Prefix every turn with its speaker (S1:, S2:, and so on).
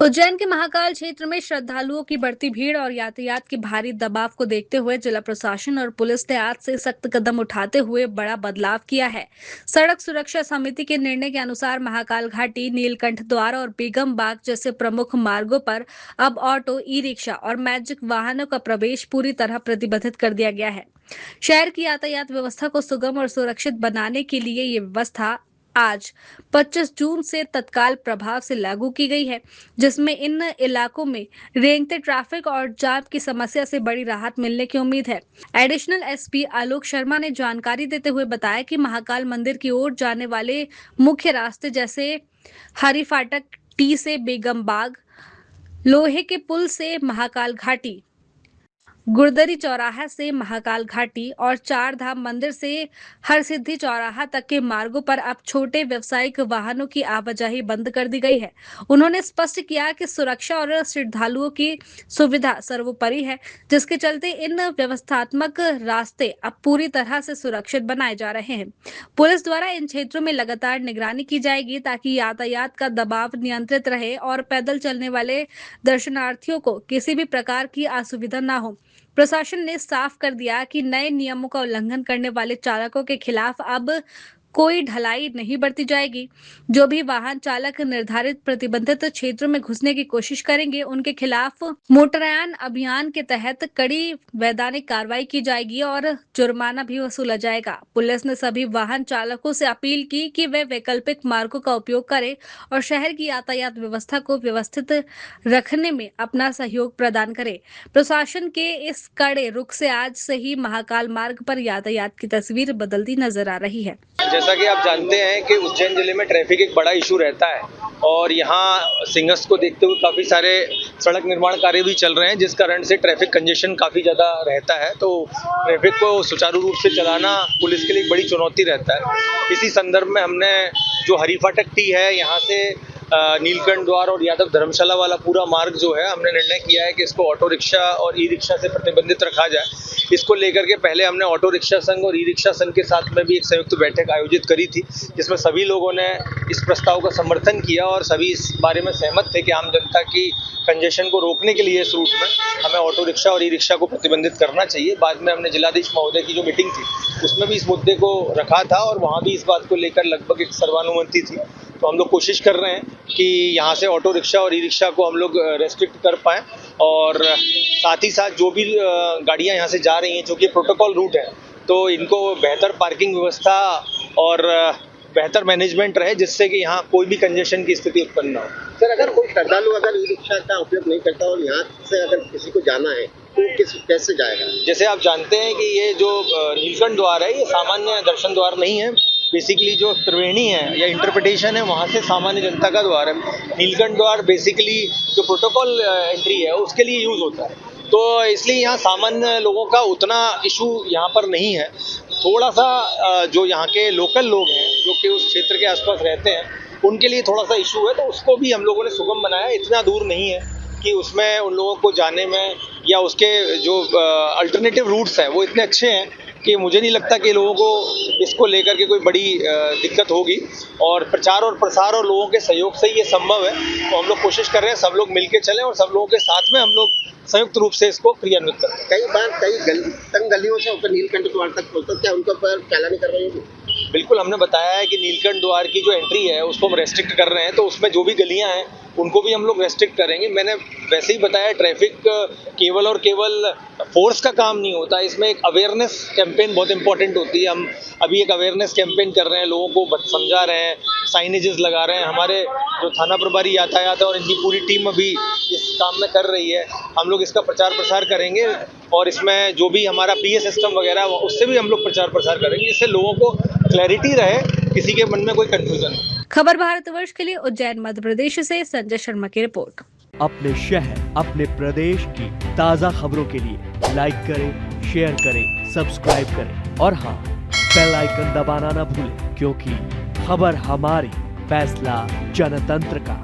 S1: उज्जैन के महाकाल क्षेत्र में श्रद्धालुओं की बढ़ती भीड़ और यातायात के भारी दबाव को देखते हुए जिला प्रशासन और पुलिस ने आज से सख्त कदम उठाते हुए बड़ा बदलाव किया है। सड़क सुरक्षा समिति के निर्णय के अनुसार महाकाल घाटी, नीलकंठ द्वार और बेगम बाग जैसे प्रमुख मार्गों पर अब ऑटो, ई रिक्शा और मैजिक वाहनों का प्रवेश पूरी तरह प्रतिबंधित कर दिया गया है। शहर की यातायात व्यवस्था को सुगम और सुरक्षित बनाने के लिए ये व्यवस्था आज 25 जून से तत्काल प्रभाव से लागू की गई है, जिसमें इन इलाकों में रेंगते ट्रैफिक और जाम की समस्या से बड़ी राहत मिलने की उम्मीद है। एडिशनल एसपी आलोक शर्मा ने जानकारी देते हुए बताया कि महाकाल मंदिर की ओर जाने वाले मुख्य रास्ते जैसे हरी फाटक टी से बेगम बाग, लोहे के पुल से महाकाल घाटी, गुरदरी चौराहा से महाकाल घाटी और चार धाम मंदिर से हरसिद्धि चौराहा तक के मार्गों पर अब छोटे व्यावसायिक वाहनों की आवाजाही बंद कर दी गई है। उन्होंने स्पष्ट किया कि सुरक्षा और श्रद्धालुओं की सुविधा सर्वोपरि है, जिसके चलते इन व्यवस्थात्मक रास्ते अब पूरी तरह से सुरक्षित बनाए जा रहे हैं। पुलिस द्वारा इन क्षेत्रों में लगातार निगरानी की जाएगी ताकि यातायात का दबाव नियंत्रित रहे और पैदल चलने वाले दर्शनार्थियों को किसी भी प्रकार की असुविधा न हो। प्रशासन ने साफ कर दिया कि नए नियमों का उल्लंघन करने वाले चालकों के खिलाफ अब कोई ढिलाई नहीं बरती जाएगी। जो भी वाहन चालक निर्धारित प्रतिबंधित क्षेत्रों में घुसने की कोशिश करेंगे, उनके खिलाफ मोटरयान अभियान के तहत कड़ी वैधानिक कार्रवाई की जाएगी और जुर्माना भी वसूला जाएगा। पुलिस ने सभी वाहन चालकों से अपील की कि वे वैकल्पिक मार्गों का उपयोग करें और शहर की यातायात व्यवस्था को व्यवस्थित रखने में अपना सहयोग प्रदान करें। प्रशासन के इस कड़े रुख से आज से ही महाकाल मार्ग पर यातायात की तस्वीर बदलती नजर आ रही है।
S2: जैसा कि आप जानते हैं कि उज्जैन जिले में ट्रैफिक एक बड़ा इशू रहता है और यहाँ सिंगर्स को देखते हुए काफ़ी सारे सड़क निर्माण कार्य भी चल रहे हैं, जिस कारण से ट्रैफिक कंजेशन काफ़ी ज़्यादा रहता है। तो ट्रैफिक को सुचारू रूप से चलाना पुलिस के लिए एक बड़ी चुनौती रहता है। इसी संदर्भ में हमने जो हरी फाटक टी है, यहाँ से नीलकंठ द्वार और यादव धर्मशाला वाला पूरा मार्ग जो है, हमने निर्णय किया है कि इसको ऑटो रिक्शा और ई रिक्शा से प्रतिबंधित रखा जाए। इसको लेकर के पहले हमने ऑटो रिक्शा संघ और ई रिक्शा संघ के साथ में भी एक संयुक्त बैठक आयोजित करी थी, जिसमें सभी लोगों ने इस प्रस्ताव का समर्थन किया और सभी इस बारे में सहमत थे कि आम जनता की कंजेशन को रोकने के लिए इस रूट में हमें ऑटो रिक्शा और ई रिक्शा को प्रतिबंधित करना चाहिए। बाद में हमने जिलाधीश महोदय की जो मीटिंग थी उसमें भी इस मुद्दे को रखा था और वहाँ भी इस बात को लेकर लगभग एक सर्वानुमति थी। तो हम लोग कोशिश कर रहे हैं कि यहाँ से ऑटो रिक्शा और ई रिक्शा को हम लोग रेस्ट्रिक्ट कर पाएँ और साथ ही साथ जो भी गाड़ियाँ यहाँ से जा रही हैं, जो कि प्रोटोकॉल रूट है, तो इनको बेहतर पार्किंग व्यवस्था और बेहतर मैनेजमेंट रहे, जिससे कि यहाँ कोई भी कंजेशन की स्थिति उत्पन्न न हो।
S3: सर, अगर कोई श्रद्धालु अगर ई रिक्शा का उपयोग नहीं करता और यहाँ से अगर किसी को जाना है तो कैसे जाएगा? जैसे
S2: आप जानते हैं कि ये जो नीलकंठ द्वार है, ये सामान्य दर्शन द्वार नहीं है। बेसिकली जो त्रिवेणी है या इंटरप्रिटेशन है, वहाँ से सामान्य जनता का द्वार है। नीलकंठ द्वार बेसिकली जो प्रोटोकॉल एंट्री है उसके लिए यूज़ होता है, तो इसलिए यहाँ सामान्य लोगों का उतना इशू यहाँ पर नहीं है। थोड़ा सा जो यहाँ के लोकल लोग हैं, जो कि उस क्षेत्र के आसपास रहते हैं, उनके लिए थोड़ा सा इशू है, तो उसको भी हम लोगों ने सुगम बनाया। इतना दूर नहीं है कि उसमें उन लोगों को जाने में या उसके जो अल्टरनेटिव रूट्स हैं वो इतने अच्छे हैं कि मुझे नहीं लगता कि लोगों को इसको लेकर के कोई बड़ी दिक्कत होगी। और प्रचार और प्रसार और लोगों के सहयोग से ये संभव है। तो हम लोग कोशिश कर रहे हैं सब लोग मिलके चलें और सब लोगों के साथ में हम लोग संयुक्त रूप से इसको क्रियान्वित करें।
S3: कई बार तंग गलियों से होकर नीलकंठ द्वार तक पहुँचता, क्या उनके ऊपर चालानी कार्रवाई होगी?
S2: बिल्कुल, हमने बताया है कि नीलकंठ द्वार की जो एंट्री है उसको हम रेस्ट्रिक्ट कर रहे हैं, तो उसमें जो भी गलियां हैं उनको भी हम लोग रेस्ट्रिक्ट करेंगे। मैंने वैसे ही बताया, ट्रैफिक केवल और केवल फोर्स का काम नहीं होता, इसमें एक अवेयरनेस कैंपेन बहुत इंपॉर्टेंट होती है। हम अभी एक अवेयरनेस कैंपेन कर रहे हैं, लोगों को समझा रहे हैं, साइनेजेस लगा रहे हैं। हमारे जो थाना प्रभारी यातायात है और इनकी पूरी टीम अभी इस काम में कर रही है। हम लोग इसका प्रचार प्रसार करेंगे और इसमें जो भी हमारा पीए सिस्टम वगैरह उससे भी हम लोग प्रचार प्रसार करेंगे, जिससे लोगों को क्लैरिटी रहे, किसी के मन में कोई कंफ्यूजन नहीं।
S1: खबर भारतवर्ष के लिए उज्जैन मध्य प्रदेश से संजय शर्मा की रिपोर्ट।
S4: अपने शहर, अपने प्रदेश की ताज़ा खबरों के लिए लाइक करें, शेयर करें, सब्सक्राइब करें और हाँ, बेल आइकन दबाना ना भूलें, क्योंकि खबर हमारी, फैसला जनतंत्र का।